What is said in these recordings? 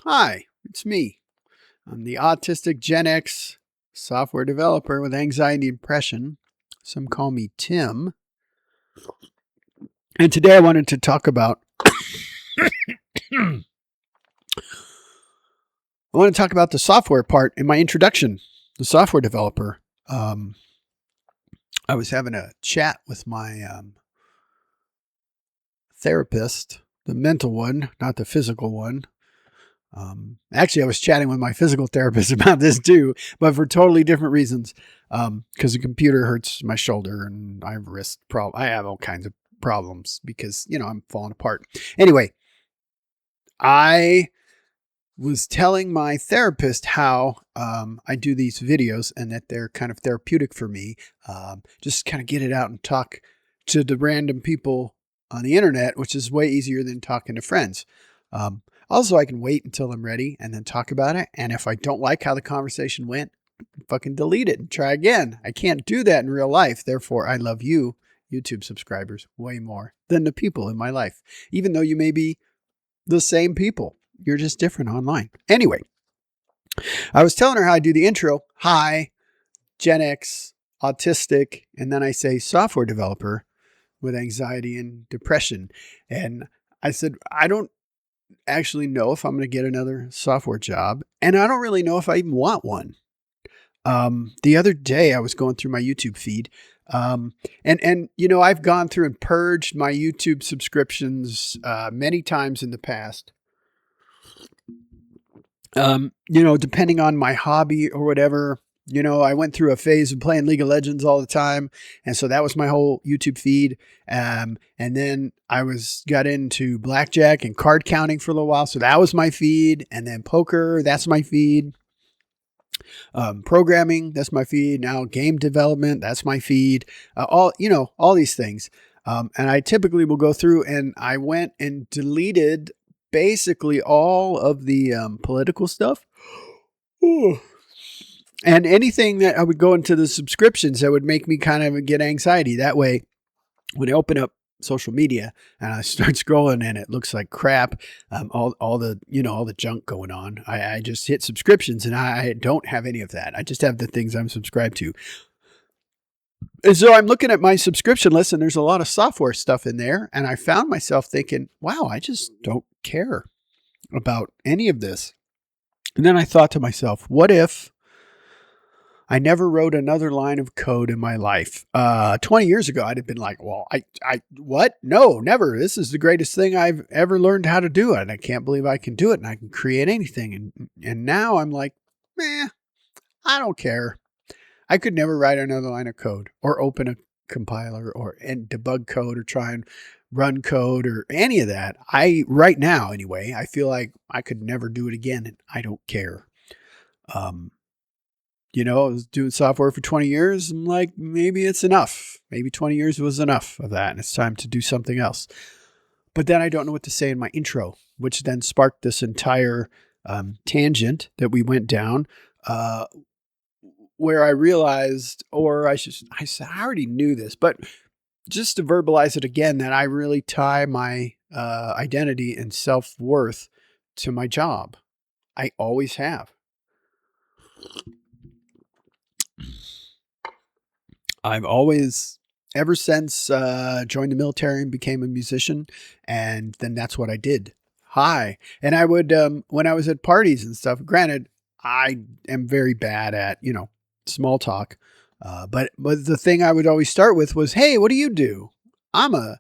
Hi, it's me. I'm the autistic Gen X software developer with anxiety and depression. Some call me Tim. And today I wanted to talk about I want to talk about the software part in my introduction, the software developer. Um, I was having a chat with my therapist, the mental one, not the physical one. Actually, I was chatting with my physical therapist about this too, but for totally different reasons. Because the computer hurts my shoulder and I have wrist problem. I have all kinds of problems because I'm falling apart. Anyway, I was telling my therapist how I do these videos and that they're kind of therapeutic for me. Just kind of get it out and talk to the random people on the internet, which is way easier than talking to friends. Also, I can wait until I'm ready and then talk about it. And if I don't like how the conversation went, fucking delete it and try again. I can't do that in real life. Therefore, I love you, YouTube subscribers, way more than the people in my life, even though you may be the same people. You're just different online. Anyway, I was telling her how I do the intro. Hi, Gen X, autistic, and then I say software developer with anxiety and depression. And I said, I don't actually know if I'm going to get another software job, and I don't really know if I even want one. The other day I was going through my YouTube feed, and I've gone through and purged my YouTube subscriptions many times in the past. Depending on my hobby or whatever. I went through a phase of playing League of Legends all the time. And so that was my whole YouTube feed. And then I got into blackjack and card counting for a little while. So that was my feed. And then poker, that's my feed. Programming, that's my feed. Now game development, that's my feed. All these things. And I typically will go through, and I went and deleted basically all of the political stuff. Ooh. And anything that I would go into the subscriptions that would make me kind of get anxiety. That way, when I open up social media and I start scrolling and it looks like crap, all the junk going on, I just hit subscriptions and I don't have any of that. I just have the things I'm subscribed to. And so I'm looking at my subscription list and there's a lot of software stuff in there. And I found myself thinking, wow, I just don't care about any of this. And then I thought to myself, what if I never wrote another line of code in my life? 20 years ago, I'd have been like, well, what? No, never. This is the greatest thing I've ever learned how to do. And I can't believe I can do it and I can create anything. And now I'm like, I don't care. I could never write another line of code or open a compiler and debug code or try and run code or any of that. Right now anyway, I feel like I could never do it again and I don't care. I was doing software for 20 years. I'm like, maybe it's enough. Maybe 20 years was enough of that and it's time to do something else. But then I don't know what to say in my intro, which then sparked this entire tangent that we went down, where I realized, I already knew this, but just to verbalize it again, that I really tie my identity and self-worth to my job. I always have. I've always, ever since joined the military and became a musician, and then that's what I did. Hi. And I would, when I was at parties and stuff, granted, I am very bad at, small talk. But the thing I would always start with was, hey, what do you do? I'm a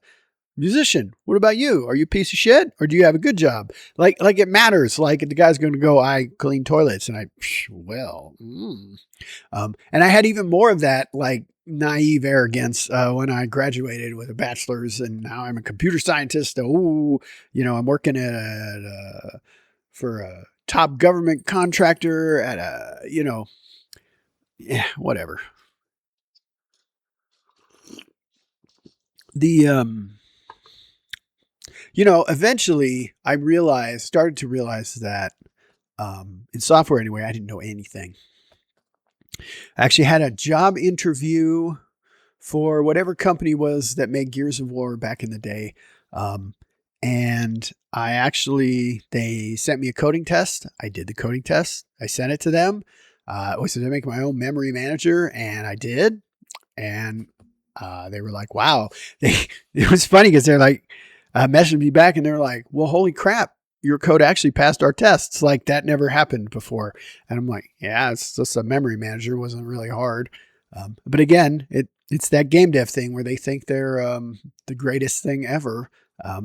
musician. What about you? Are you a piece of shit or do you have a good job? Like it matters. Like the guy's going to go, I clean toilets. And and I had even more of that, like naive arrogance when I graduated with a bachelor's and now I'm a computer scientist. I'm working for a top government contractor at whatever. Eventually I started to realize that in software anyway, I didn't know anything. I actually had a job interview for whatever company was that made Gears of War back in the day. And they sent me a coding test. I did the coding test. I sent it to them. It was to make my own memory manager, and I did. And they were like, wow. It was funny because they're like, messaging me back, and they're like, well, holy crap, your code actually passed our tests. Like, that never happened before. And I'm like, yeah, it's just a memory manager. It wasn't really hard. But again, it's that game dev thing where they think they're the greatest thing ever.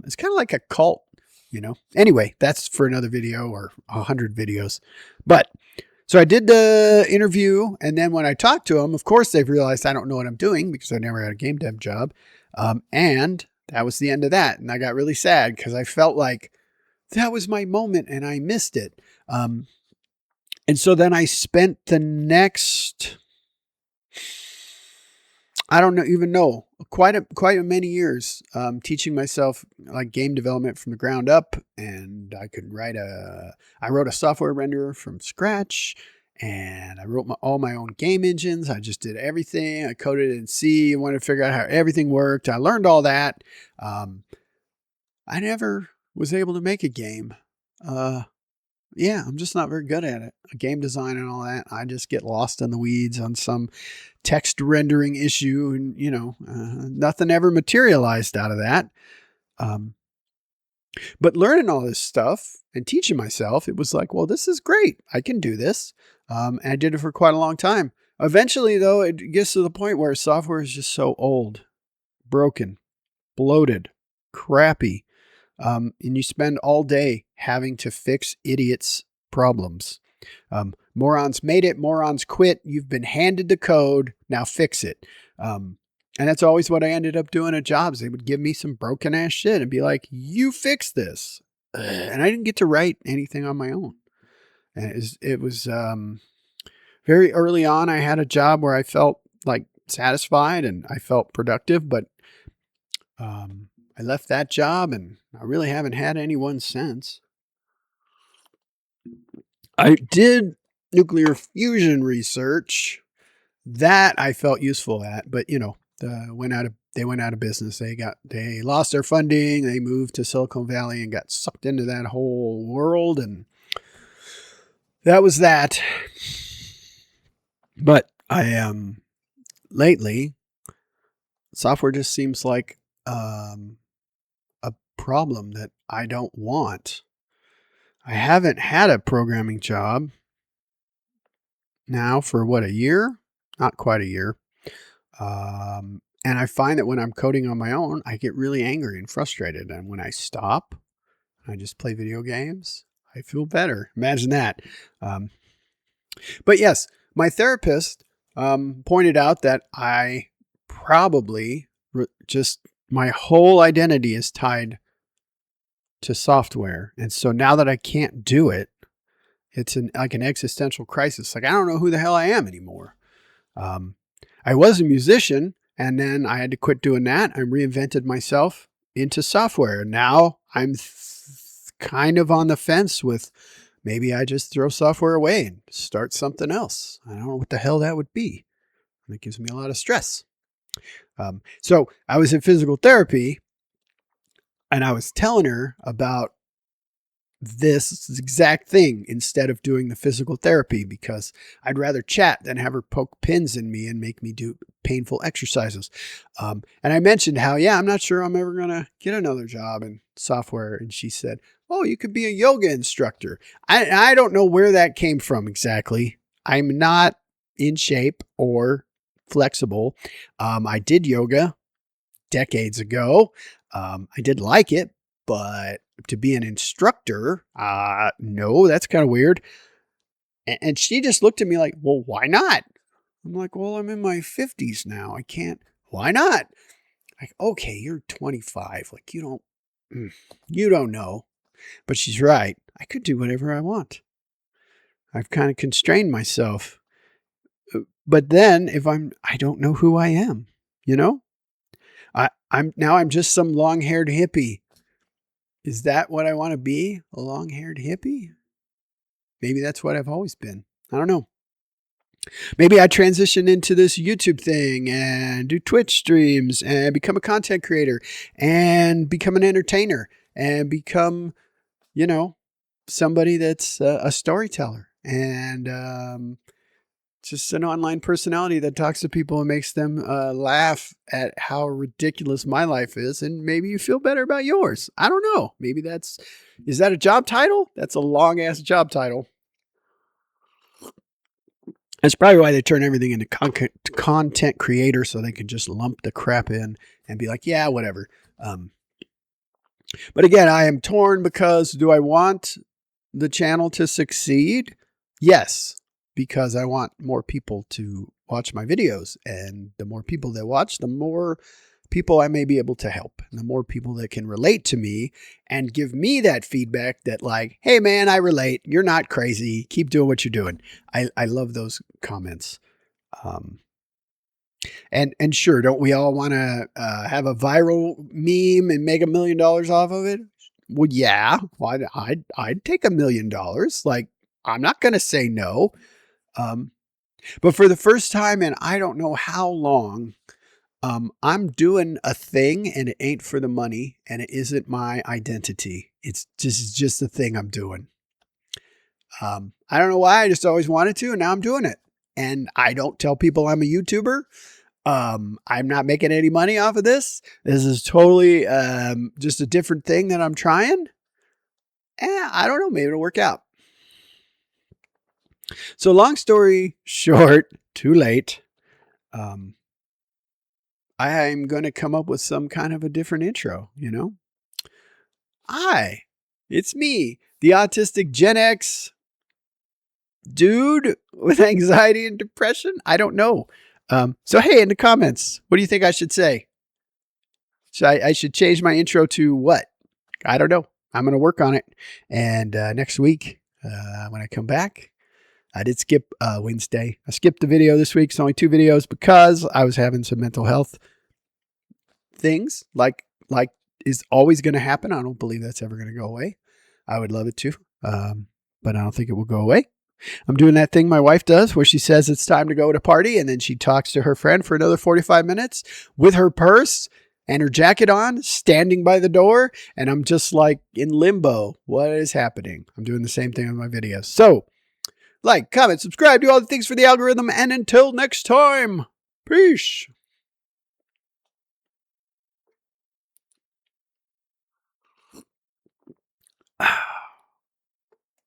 It's kind of like a cult, you know. Anyway, that's for another video or 100 videos. But so I did the interview, and then when I talked to them, of course, they've realized I don't know what I'm doing because I never had a game dev job. And that was the end of that. And I got really sad because I felt like that was my moment and I missed it. And so then I spent the next, I don't even know, quite a many years teaching myself like game development from the ground up. And I wrote a software renderer from scratch, and I wrote all my own game engines. I just did everything. I coded it in C. I wanted to figure out how everything worked. I learned all that. I never was able to make a game. Yeah, I'm just not very good at it. Game design and all that. I just get lost in the weeds on some text rendering issue, and nothing ever materialized out of that. But learning all this stuff and teaching myself, it was like, well, this is great. I can do this. And I did it for quite a long time. Eventually, though, it gets to the point where software is just so old, broken, bloated, crappy. And you spend all day having to fix idiots' problems. Morons made it, morons quit. You've been handed the code, now fix it. And that's always what I ended up doing at jobs. They would give me some broken ass shit and be like, you fix this. And I didn't get to write anything on my own. And it was very early on. I had a job where I felt like satisfied and I felt productive, but I left that job and I really haven't had anyone since. I did nuclear fusion research that I felt useful at, but they went out of business. They lost their funding. They moved to Silicon Valley and got sucked into that whole world. And that was that. But lately, software just seems like, a problem that I don't want. I haven't had a programming job now for a year? Not quite a year. And I find that when I'm coding on my own, I get really angry and frustrated. And when I stop, I just play video games, I feel better. Imagine that. But yes, my therapist pointed out that I probably my whole identity is tied to software. And so now that I can't do it, it's like an existential crisis. Like, I don't know who the hell I am anymore. I was a musician, and then I had to quit doing that. I reinvented myself into software. Now I'm kind of on the fence with maybe I just throw software away and start something else. I don't know what the hell that would be. It gives me a lot of stress. So I was in physical therapy, and I was telling her about this exact thing instead of doing the physical therapy, because I'd rather chat than have her poke pins in me and make me do painful exercises. And I mentioned how, I'm not sure I'm ever going to get another job in software. And she said, oh, you could be a yoga instructor. I don't know where that came from exactly. I'm not in shape or flexible. I did yoga decades ago. I did like it, but to be an instructor, no, that's kind of weird. And she just looked at me like, well, why not? I'm like, well, I'm in my 50s now. I can't. Why not? Like, okay, you're 25. Like, you don't know. But she's right. I could do whatever I want. I've kind of constrained myself. But then I don't know who I am, I'm just some long-haired hippie. Is that what I want to be? A long-haired hippie? Maybe that's what I've always been. I don't know. Maybe I transition into this YouTube thing and do Twitch streams and become a content creator and become an entertainer and become, somebody that's a storyteller and just an online personality that talks to people and makes them laugh at how ridiculous my life is. And maybe you feel better about yours. I don't know. Maybe is that a job title? That's a long ass job title. That's probably why they turn everything into content creator, so they can just lump the crap in and be like, yeah, whatever. But again, I am torn because do I want the channel to succeed? Yes, because I want more people to watch my videos. And the more people that watch, the more people I may be able to help. And the more people that can relate to me and give me that feedback that like, hey man, I relate. You're not crazy. Keep doing what you're doing. I love those comments. And sure, don't we all want to have a viral meme and make $1 million off of it? Well, yeah, I'd take $1 million. Like, I'm not going to say no. But for the first time in I don't know how long, I'm doing a thing and it ain't for the money and it isn't my identity. It's just a thing I'm doing. I don't know why. I just always wanted to, and now I'm doing it. And I don't tell people I'm a YouTuber. I'm not making any money off of this. This is totally just a different thing that I'm trying. I don't know. Maybe it'll work out. So long story short, too late. I'm going to come up with some kind of a different intro, Hi, it's me, the autistic Gen X dude with anxiety and depression. I don't know. So, hey, in the comments, what do you think I should say? I should change my intro to what? I don't know. I'm going to work on it. And next week, when I come back, I did skip Wednesday. I skipped the video this week. It's only 2 videos because I was having some mental health things like is always going to happen. I don't believe that's ever going to go away. I would love it to, but I don't think it will go away. I'm doing that thing my wife does where she says it's time to go to party and then she talks to her friend for another 45 minutes with her purse and her jacket on, standing by the door. And I'm just like in limbo. What is happening? I'm doing the same thing with my videos. So like, comment, subscribe, do all the things for the algorithm. And until next time, peace.